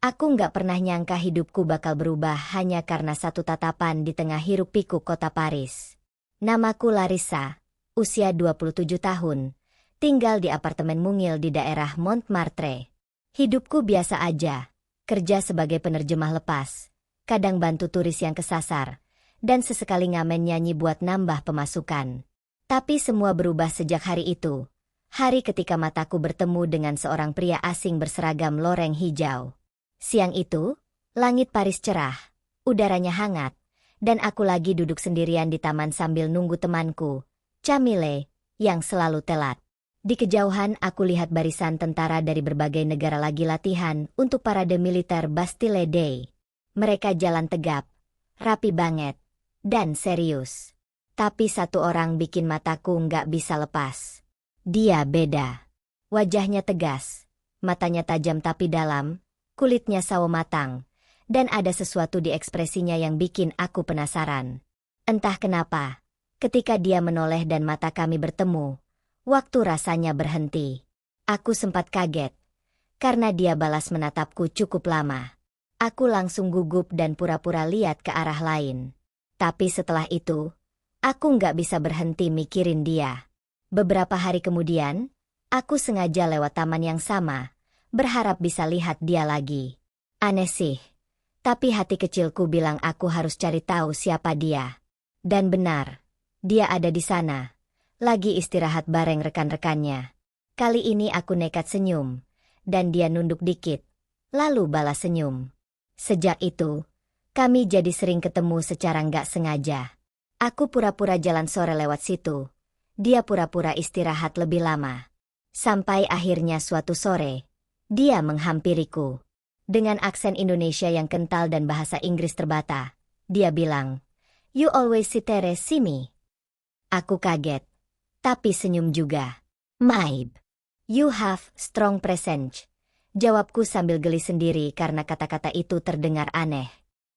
Aku nggak pernah nyangka hidupku bakal berubah hanya karena satu tatapan di tengah hiruk-pikuk kota Paris. Namaku Larissa, usia 27 tahun, tinggal di apartemen mungil di daerah Montmartre. Hidupku biasa aja, kerja sebagai penerjemah lepas, kadang bantu turis yang kesasar, dan sesekali ngamen nyanyi buat nambah pemasukan. Tapi semua berubah sejak hari itu. Hari ketika mataku bertemu dengan seorang pria asing berseragam loreng hijau. Siang itu, langit Paris cerah, udaranya hangat, dan aku lagi duduk sendirian di taman sambil nunggu temanku, Camille, yang selalu telat. Di kejauhan aku lihat barisan tentara dari berbagai negara lagi latihan untuk parade militer Bastille Day. Mereka jalan tegap, rapi banget, dan serius. Tapi satu orang bikin mataku nggak bisa lepas. Dia beda. Wajahnya tegas, matanya tajam tapi dalam, kulitnya sawo matang, dan ada sesuatu di ekspresinya yang bikin aku penasaran. Entah kenapa, ketika dia menoleh dan mata kami bertemu, waktu rasanya berhenti. Aku sempat kaget, karena dia balas menatapku cukup lama. Aku langsung gugup dan pura-pura lihat ke arah lain. Tapi setelah itu, aku nggak bisa berhenti mikirin dia. Beberapa hari kemudian, aku sengaja lewat taman yang sama, berharap bisa lihat dia lagi. Aneh sih, tapi hati kecilku bilang aku harus cari tahu siapa dia. Dan benar, dia ada di sana, lagi istirahat bareng rekan-rekannya. Kali ini aku nekat senyum, dan dia nunduk dikit, lalu balas senyum. Sejak itu, kami jadi sering ketemu secara nggak sengaja. Aku pura-pura jalan sore lewat situ, dia pura-pura istirahat lebih lama. Sampai akhirnya suatu sore, dia menghampiriku. Dengan aksen Indonesia yang kental dan bahasa Inggris terbata, dia bilang, "You always see me." Aku kaget, tapi senyum juga. "Maib, you have strong presence." Jawabku sambil geli sendiri karena kata-kata itu terdengar aneh.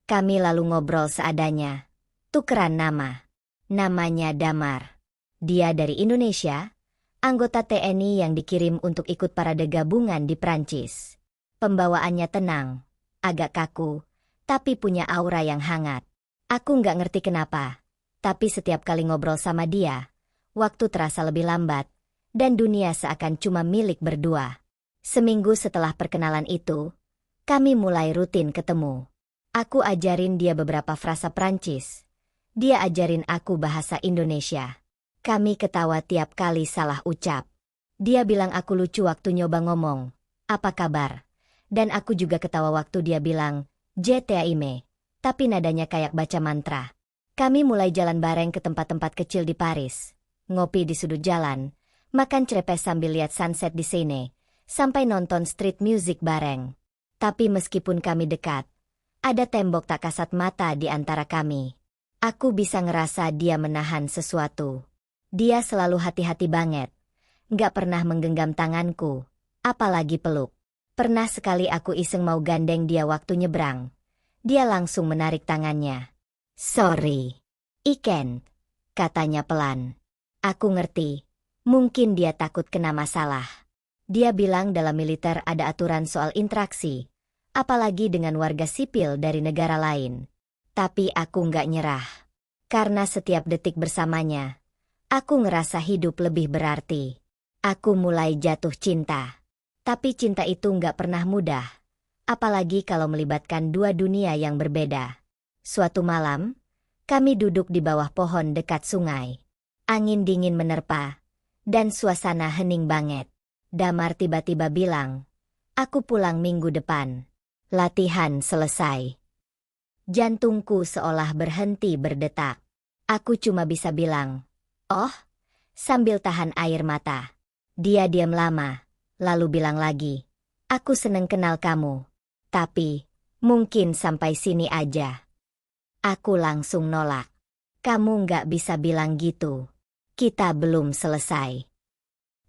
Kami lalu ngobrol seadanya. Tukeran nama. Namanya Damar. Dia dari Indonesia, anggota TNI yang dikirim untuk ikut parade gabungan di Prancis. Pembawaannya tenang, agak kaku, tapi punya aura yang hangat. Aku nggak ngerti kenapa, tapi setiap kali ngobrol sama dia, waktu terasa lebih lambat, dan dunia seakan cuma milik berdua. Seminggu setelah perkenalan itu, kami mulai rutin ketemu. Aku ajarin dia beberapa frasa Prancis. Dia ajarin aku bahasa Indonesia. Kami ketawa tiap kali salah ucap. Dia bilang aku lucu waktu nyoba ngomong, "Apa kabar?" Dan aku juga ketawa waktu dia bilang, "JTAIME," tapi nadanya kayak baca mantra. Kami mulai jalan bareng ke tempat-tempat kecil di Paris. Ngopi di sudut jalan, makan crepes sambil lihat sunset di Seine, sampai nonton street music bareng. Tapi meskipun kami dekat, ada tembok tak kasat mata di antara kami. Aku bisa ngerasa dia menahan sesuatu. Dia selalu hati-hati banget. Nggak pernah menggenggam tanganku, apalagi peluk. Pernah sekali aku iseng mau gandeng dia waktu nyebrang. Dia langsung menarik tangannya. "Sorry, I can't," katanya pelan. Aku ngerti, mungkin dia takut kena masalah. Dia bilang dalam militer ada aturan soal interaksi, apalagi dengan warga sipil dari negara lain. Tapi aku nggak nyerah. Karena setiap detik bersamanya, aku ngerasa hidup lebih berarti. Aku mulai jatuh cinta. Tapi cinta itu nggak pernah mudah. Apalagi kalau melibatkan dua dunia yang berbeda. Suatu malam, kami duduk di bawah pohon dekat sungai. Angin dingin menerpa, dan suasana hening banget. Damar tiba-tiba bilang, "Aku pulang minggu depan." Latihan selesai. Jantungku seolah berhenti berdetak. Aku cuma bisa bilang, "Oh," sambil tahan air mata. Dia diam lama, lalu bilang lagi, "Aku seneng kenal kamu. Tapi, mungkin sampai sini aja." Aku langsung nolak. "Kamu nggak bisa bilang gitu. Kita belum selesai."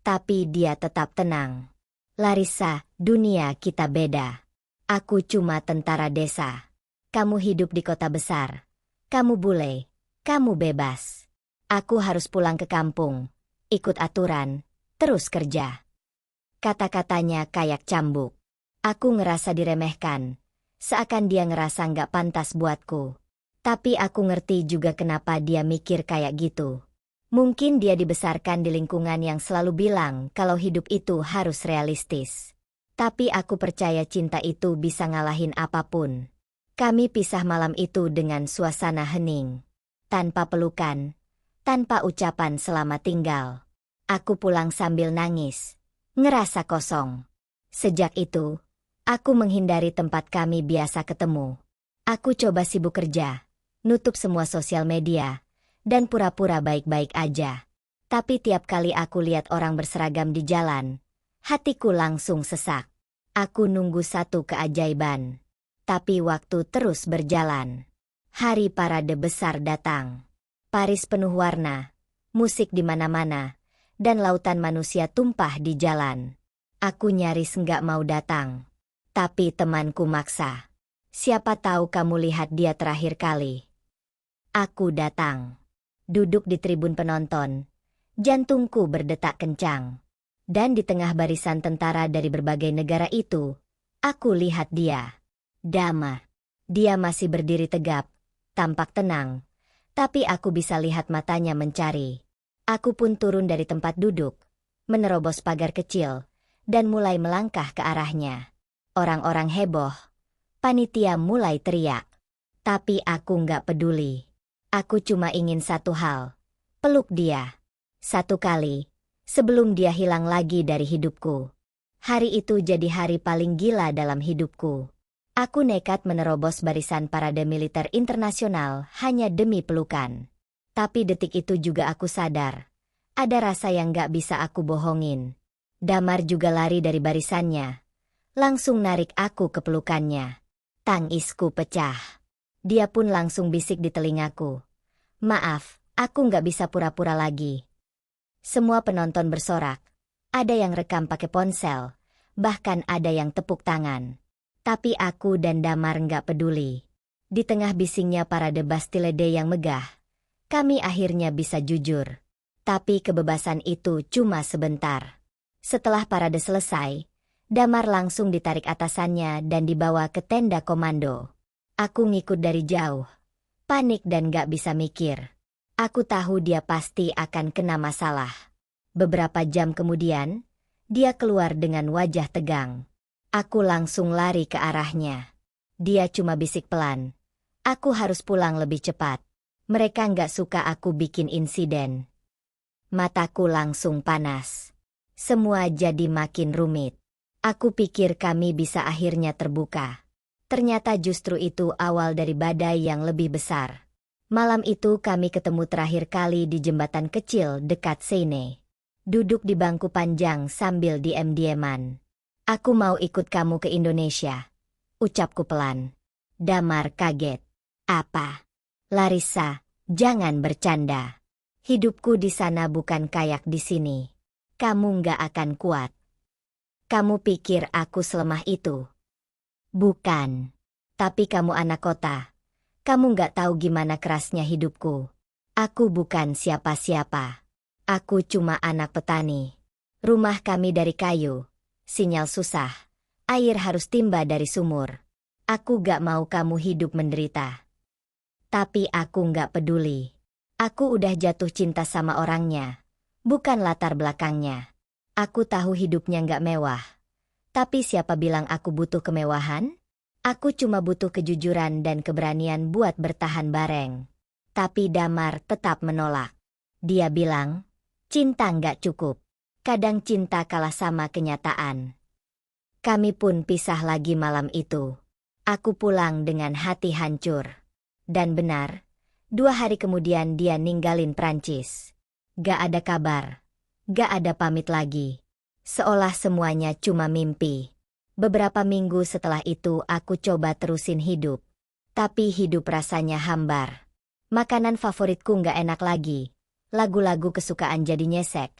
Tapi dia tetap tenang. "Larissa, dunia kita beda. Aku cuma tentara desa. Kamu hidup di kota besar. Kamu bule. Kamu bebas. Aku harus pulang ke kampung, ikut aturan, terus kerja." Kata-katanya kayak cambuk. Aku ngerasa diremehkan, seakan dia ngerasa nggak pantas buatku. Tapi aku ngerti juga kenapa dia mikir kayak gitu. Mungkin dia dibesarkan di lingkungan yang selalu bilang kalau hidup itu harus realistis. Tapi aku percaya cinta itu bisa ngalahin apapun. Kami pisah malam itu dengan suasana hening. Tanpa pelukan, tanpa ucapan selamat tinggal. Aku pulang sambil nangis, ngerasa kosong. Sejak itu, aku menghindari tempat kami biasa ketemu. Aku coba sibuk kerja, nutup semua sosial media, dan pura-pura baik-baik aja. Tapi tiap kali aku lihat orang berseragam di jalan, hatiku langsung sesak. Aku nunggu satu keajaiban. Tapi waktu terus berjalan. Hari parade besar datang. Paris penuh warna, musik di mana-mana, dan lautan manusia tumpah di jalan. Aku nyaris nggak mau datang. Tapi temanku maksa. Siapa tahu kamu lihat dia terakhir kali. Aku datang. Duduk di tribun penonton. Jantungku berdetak kencang. Dan di tengah barisan tentara dari berbagai negara itu, aku lihat dia. Dama. Dia masih berdiri tegap, tampak tenang. Tapi aku bisa lihat matanya mencari. Aku pun turun dari tempat duduk, menerobos pagar kecil, dan mulai melangkah ke arahnya. Orang-orang heboh. Panitia mulai teriak. Tapi aku nggak peduli. Aku cuma ingin satu hal. Peluk dia. Satu kali. Sebelum dia hilang lagi dari hidupku. Hari itu jadi hari paling gila dalam hidupku. Aku nekat menerobos barisan parade militer internasional hanya demi pelukan. Tapi detik itu juga aku sadar. Ada rasa yang gak bisa aku bohongin. Damar juga lari dari barisannya. Langsung narik aku ke pelukannya. Tangisku pecah. Dia pun langsung bisik di telingaku. Maaf, aku gak bisa pura-pura lagi. Semua penonton bersorak. Ada yang rekam pakai ponsel. Bahkan ada yang tepuk tangan. Tapi aku dan Damar nggak peduli. Di tengah bisingnya parade Bastille Day yang megah, kami akhirnya bisa jujur. Tapi kebebasan itu cuma sebentar. Setelah parade selesai, Damar langsung ditarik atasannya dan dibawa ke tenda komando. Aku ngikut dari jauh. Panik dan nggak bisa mikir. Aku tahu dia pasti akan kena masalah. Beberapa jam kemudian, dia keluar dengan wajah tegang. Aku langsung lari ke arahnya. Dia cuma bisik pelan. Aku harus pulang lebih cepat. Mereka nggak suka aku bikin insiden. Mataku langsung panas. Semua jadi makin rumit. Aku pikir kami bisa akhirnya terbuka. Ternyata justru itu awal dari badai yang lebih besar. Malam itu kami ketemu terakhir kali di jembatan kecil dekat Seine. Duduk di bangku panjang sambil diam-diaman. Aku mau ikut kamu ke Indonesia. Ucapku pelan. Damar kaget. Apa? Larissa, jangan bercanda. Hidupku di sana bukan kayak di sini. Kamu nggak akan kuat. Kamu pikir aku selemah itu? Bukan. Tapi kamu anak kota. Kamu nggak tahu gimana kerasnya hidupku. Aku bukan siapa-siapa. Aku cuma anak petani. Rumah kami dari kayu. Sinyal susah. Air harus timba dari sumur. Aku gak mau kamu hidup menderita. Tapi aku gak peduli. Aku udah jatuh cinta sama orangnya. Bukan latar belakangnya. Aku tahu hidupnya gak mewah. Tapi siapa bilang aku butuh kemewahan? Aku cuma butuh kejujuran dan keberanian buat bertahan bareng. Tapi Damar tetap menolak. Dia bilang, cinta nggak cukup. Kadang cinta kalah sama kenyataan. Kami pun pisah lagi malam itu. Aku pulang dengan hati hancur. Dan benar, 2 hari kemudian dia ninggalin Prancis. Gak ada kabar. Gak ada pamit lagi. Seolah semuanya cuma mimpi. Beberapa minggu setelah itu aku coba terusin hidup. Tapi hidup rasanya hambar. Makanan favoritku nggak enak lagi. Lagu-lagu kesukaan jadi nyesek.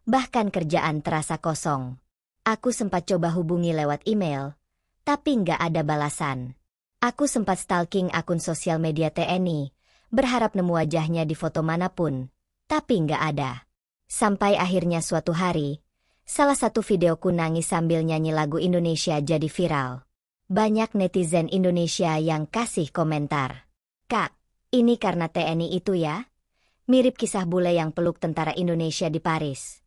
Bahkan kerjaan terasa kosong. Aku sempat coba hubungi lewat email. Tapi nggak ada balasan. Aku sempat stalking akun sosial media TNI. Berharap nemu wajahnya di foto manapun. Tapi nggak ada. Sampai akhirnya suatu hari, Salah satu videoku nangis sambil nyanyi lagu Indonesia jadi viral. Banyak netizen Indonesia yang kasih komentar. "Kak, ini karena TNI itu ya? Mirip kisah bule yang peluk tentara Indonesia di Paris."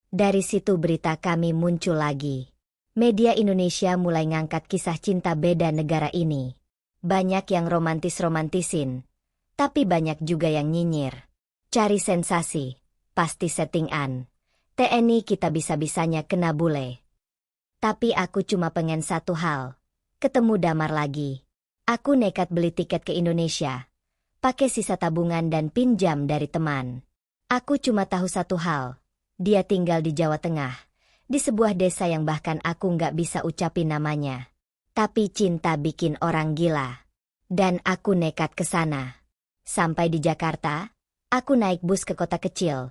Dari situ berita kami muncul lagi. Media Indonesia mulai ngangkat kisah cinta beda negara ini. Banyak yang romantis-romantisin, tapi banyak juga yang nyinyir. Cari sensasi, pasti settingan. TNI kita bisa-bisanya kena bule. Tapi aku cuma pengen satu hal, ketemu Damar lagi. Aku nekat beli tiket ke Indonesia, pakai sisa tabungan dan pinjam dari teman. Aku cuma tahu satu hal, dia tinggal di Jawa Tengah, di sebuah desa yang bahkan aku nggak bisa ucapin namanya. Tapi cinta bikin orang gila. Dan aku nekat ke sana. Sampai di Jakarta, aku naik bus ke kota kecil,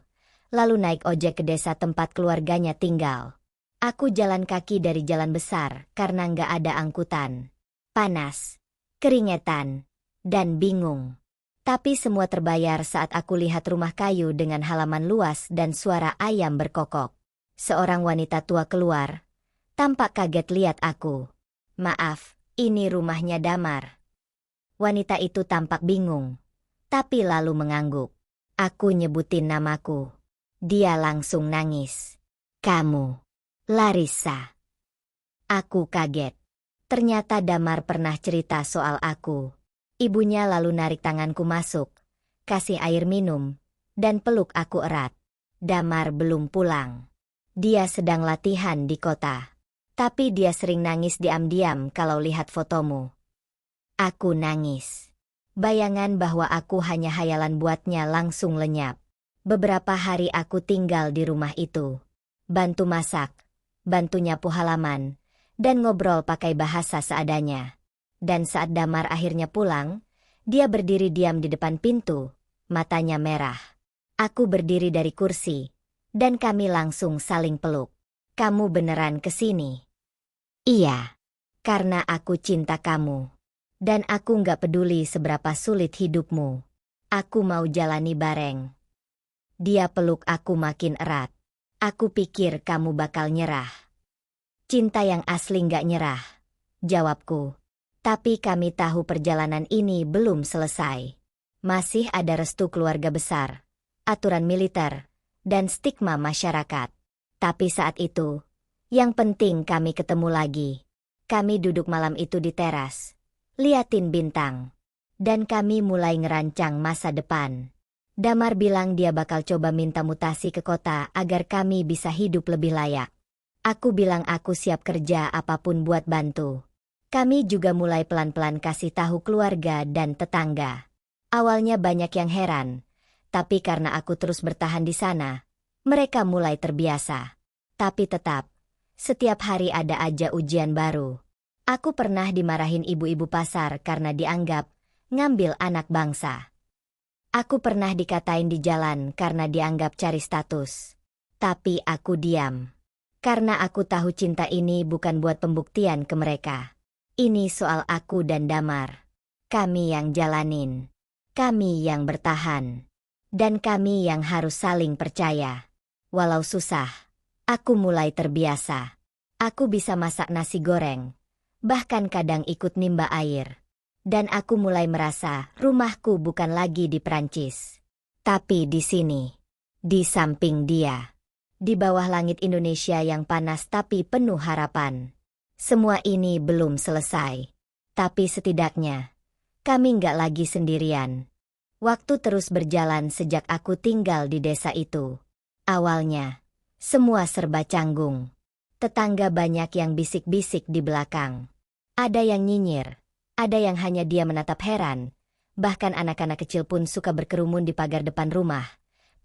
lalu naik ojek ke desa tempat keluarganya tinggal. Aku jalan kaki dari jalan besar karena nggak ada angkutan. Panas, keringetan, dan bingung. Tapi semua terbayar saat aku lihat rumah kayu dengan halaman luas dan suara ayam berkokok. Seorang wanita tua keluar, tampak kaget lihat aku. "Maaf, ini rumahnya Damar." Wanita itu tampak bingung, tapi lalu mengangguk. Aku nyebutin namaku. Dia langsung nangis. "Kamu, Larissa." Aku kaget. Ternyata Damar pernah cerita soal aku. Ibunya lalu narik tanganku masuk, kasih air minum, dan peluk aku erat. Damar belum pulang. Dia sedang latihan di kota. Tapi dia sering nangis diam-diam kalau lihat fotomu. Aku nangis. Bayangan bahwa aku hanya hayalan buatnya langsung lenyap. Beberapa hari aku tinggal di rumah itu. Bantu masak, bantu nyapu halaman, dan ngobrol pakai bahasa seadanya. Dan saat Damar akhirnya pulang, dia berdiri diam di depan pintu, matanya merah. Aku berdiri dari kursi, dan kami langsung saling peluk. "Kamu beneran kesini?" "Iya, karena aku cinta kamu. Dan aku nggak peduli seberapa sulit hidupmu. Aku mau jalani bareng." Dia peluk aku makin erat. "Aku pikir kamu bakal nyerah." "Cinta yang asli nggak nyerah," jawabku. "Tapi kami tahu perjalanan ini belum selesai. Masih ada restu keluarga besar, aturan militer, dan stigma masyarakat. Tapi saat itu, yang penting kami ketemu lagi." Kami duduk malam itu di teras, liatin bintang. Dan kami mulai ngerancang masa depan. Damar bilang dia bakal coba minta mutasi ke kota agar kami bisa hidup lebih layak. Aku bilang aku siap kerja apapun buat bantu. Kami juga mulai pelan-pelan kasih tahu keluarga dan tetangga. Awalnya banyak yang heran, tapi karena aku terus bertahan di sana, mereka mulai terbiasa. Tapi tetap, setiap hari ada aja ujian baru. Aku pernah dimarahin ibu-ibu pasar karena dianggap ngambil anak bangsa. Aku pernah dikatain di jalan karena dianggap cari status. Tapi aku diam. Karena aku tahu cinta ini bukan buat pembuktian ke mereka. Ini soal aku dan Damar. Kami yang jalanin. Kami yang bertahan. Dan kami yang harus saling percaya. Walau susah, aku mulai terbiasa. Aku bisa masak nasi goreng. Bahkan kadang ikut nimba air. Dan aku mulai merasa rumahku bukan lagi di Prancis. Tapi di sini. Di samping dia. Di bawah langit Indonesia yang panas tapi penuh harapan. Semua ini belum selesai. Tapi setidaknya, kami nggak lagi sendirian. Waktu terus berjalan sejak aku tinggal di desa itu. Awalnya, semua serba canggung. Tetangga banyak yang bisik-bisik di belakang. Ada yang nyinyir. Ada yang hanya dia menatap heran. Bahkan anak-anak kecil pun suka berkerumun di pagar depan rumah.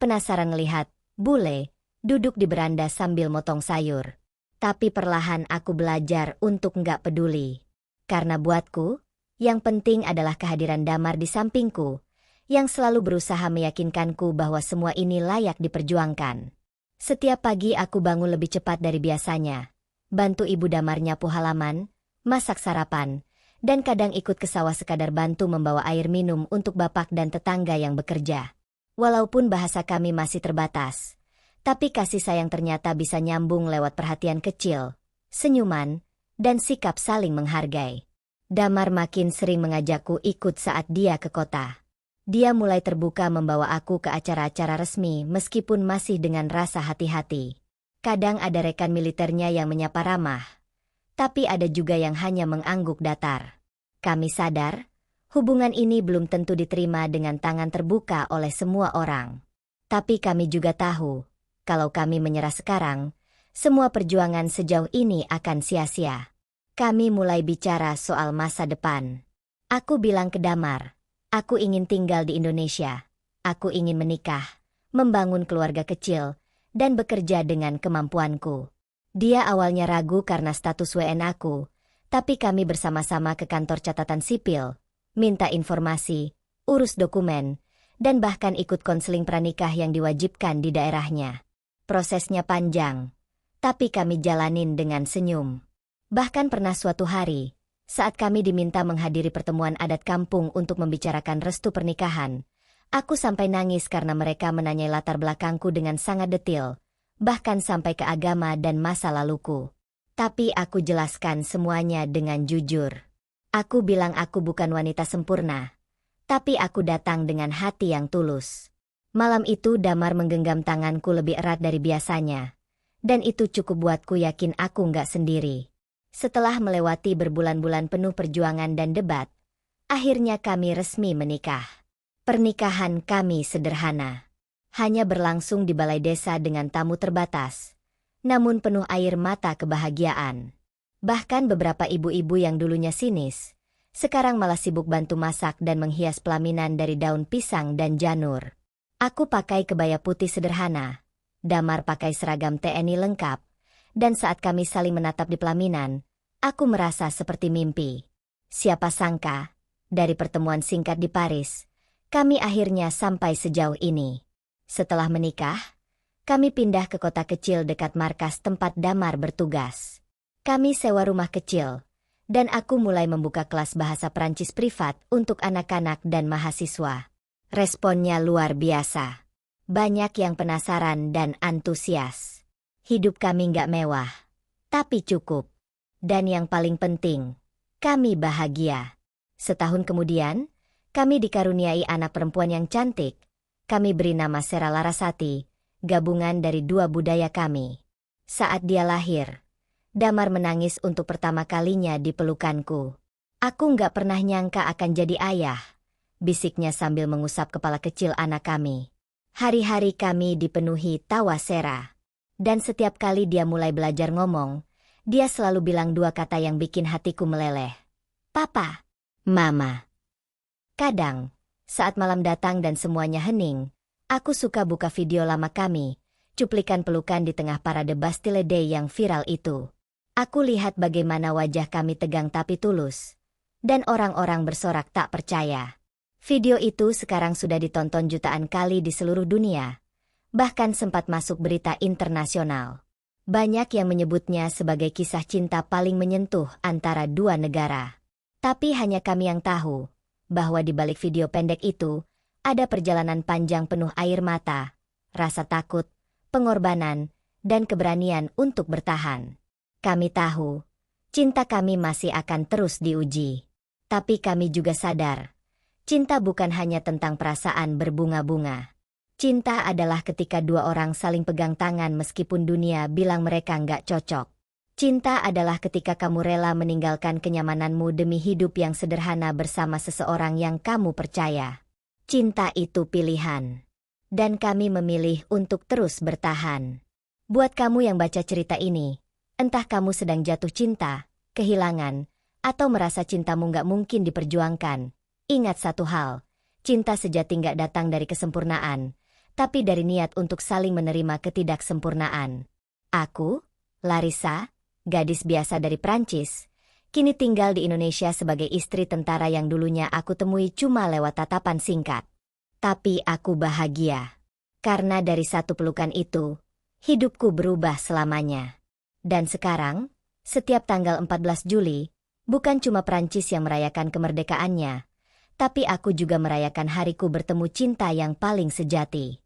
Penasaran melihat bule duduk di beranda sambil motong sayur. Tapi perlahan aku belajar untuk nggak peduli. Karena buatku, yang penting adalah kehadiran Damar di sampingku, yang selalu berusaha meyakinkanku bahwa semua ini layak diperjuangkan. Setiap pagi aku bangun lebih cepat dari biasanya. Bantu ibu Damar nyapu halaman, masak sarapan, dan kadang ikut ke sawah sekadar bantu membawa air minum untuk bapak dan tetangga yang bekerja. Walaupun bahasa kami masih terbatas, Tapi kasih sayang ternyata bisa nyambung lewat perhatian kecil, senyuman, dan sikap saling menghargai. Damar makin sering mengajakku ikut saat dia ke kota. Dia mulai terbuka membawa aku ke acara-acara resmi meskipun masih dengan rasa hati-hati. Kadang ada rekan militernya yang menyapa ramah, tapi ada juga yang hanya mengangguk datar. Kami sadar, hubungan ini belum tentu diterima dengan tangan terbuka oleh semua orang. Tapi kami juga tahu, kalau kami menyerah sekarang, semua perjuangan sejauh ini akan sia-sia. Kami mulai bicara soal masa depan. Aku bilang ke Damar, aku ingin tinggal di Indonesia. Aku ingin menikah, membangun keluarga kecil, dan bekerja dengan kemampuanku. Dia awalnya ragu karena status WNA aku, tapi kami bersama-sama ke kantor catatan sipil, minta informasi, urus dokumen, dan bahkan ikut konseling pranikah yang diwajibkan di daerahnya. Prosesnya panjang, tapi kami jalanin dengan senyum. Bahkan pernah suatu hari, saat kami diminta menghadiri pertemuan adat kampung untuk membicarakan restu pernikahan, aku sampai nangis karena mereka menanyai latar belakangku dengan sangat detail, bahkan sampai ke agama dan masa laluku. Tapi aku jelaskan semuanya dengan jujur. Aku bilang aku bukan wanita sempurna, tapi aku datang dengan hati yang tulus. Malam itu Damar menggenggam tanganku lebih erat dari biasanya, dan itu cukup buatku yakin aku nggak sendiri. Setelah melewati berbulan-bulan penuh perjuangan dan debat, akhirnya kami resmi menikah. Pernikahan kami sederhana. Hanya berlangsung di balai desa dengan tamu terbatas, namun penuh air mata kebahagiaan. Bahkan beberapa ibu-ibu yang dulunya sinis, sekarang malah sibuk bantu masak dan menghias pelaminan dari daun pisang dan janur. Aku pakai kebaya putih sederhana, Damar pakai seragam TNI lengkap, dan saat kami saling menatap di pelaminan, aku merasa seperti mimpi. Siapa sangka, dari pertemuan singkat di Paris, kami akhirnya sampai sejauh ini. Setelah menikah, kami pindah ke kota kecil dekat markas tempat Damar bertugas. Kami sewa rumah kecil, dan aku mulai membuka kelas bahasa Prancis privat untuk anak-anak dan mahasiswa. Responnya luar biasa. Banyak yang penasaran dan antusias. Hidup kami nggak mewah, tapi cukup. Dan yang paling penting, kami bahagia. Setahun kemudian, kami dikaruniai anak perempuan yang cantik. Kami beri nama Sera Larasati, gabungan dari dua budaya kami. Saat dia lahir, Damar menangis untuk pertama kalinya di pelukanku. Aku nggak pernah nyangka akan jadi ayah, bisiknya sambil mengusap kepala kecil anak kami. Hari-hari kami dipenuhi tawa Sera. Dan setiap kali dia mulai belajar ngomong, dia selalu bilang dua kata yang bikin hatiku meleleh. Papa, Mama. Kadang, saat malam datang dan semuanya hening, aku suka buka video lama kami, cuplikan pelukan di tengah parade Bastille Day yang viral itu. Aku lihat bagaimana wajah kami tegang tapi tulus, dan orang-orang bersorak tak percaya. Video itu sekarang sudah ditonton jutaan kali di seluruh dunia, bahkan sempat masuk berita internasional. Banyak yang menyebutnya sebagai kisah cinta paling menyentuh antara dua negara. Tapi hanya kami yang tahu, bahwa di balik video pendek itu, ada perjalanan panjang penuh air mata, rasa takut, pengorbanan, dan keberanian untuk bertahan. Kami tahu, cinta kami masih akan terus diuji. Tapi kami juga sadar, cinta bukan hanya tentang perasaan berbunga-bunga. Cinta adalah ketika dua orang saling pegang tangan meskipun dunia bilang mereka nggak cocok. Cinta adalah ketika kamu rela meninggalkan kenyamananmu demi hidup yang sederhana bersama seseorang yang kamu percaya. Cinta itu pilihan. Dan kami memilih untuk terus bertahan. Buat kamu yang baca cerita ini, entah kamu sedang jatuh cinta, kehilangan, atau merasa cintamu nggak mungkin diperjuangkan, ingat satu hal, cinta sejati nggak datang dari kesempurnaan, tapi dari niat untuk saling menerima ketidaksempurnaan. Aku, Larissa, gadis biasa dari Prancis, kini tinggal di Indonesia sebagai istri tentara yang dulunya aku temui cuma lewat tatapan singkat. Tapi aku bahagia. Karena dari satu pelukan itu, hidupku berubah selamanya. Dan sekarang, setiap tanggal 14 Juli, bukan cuma Prancis yang merayakan kemerdekaannya, tapi aku juga merayakan hariku bertemu cinta yang paling sejati.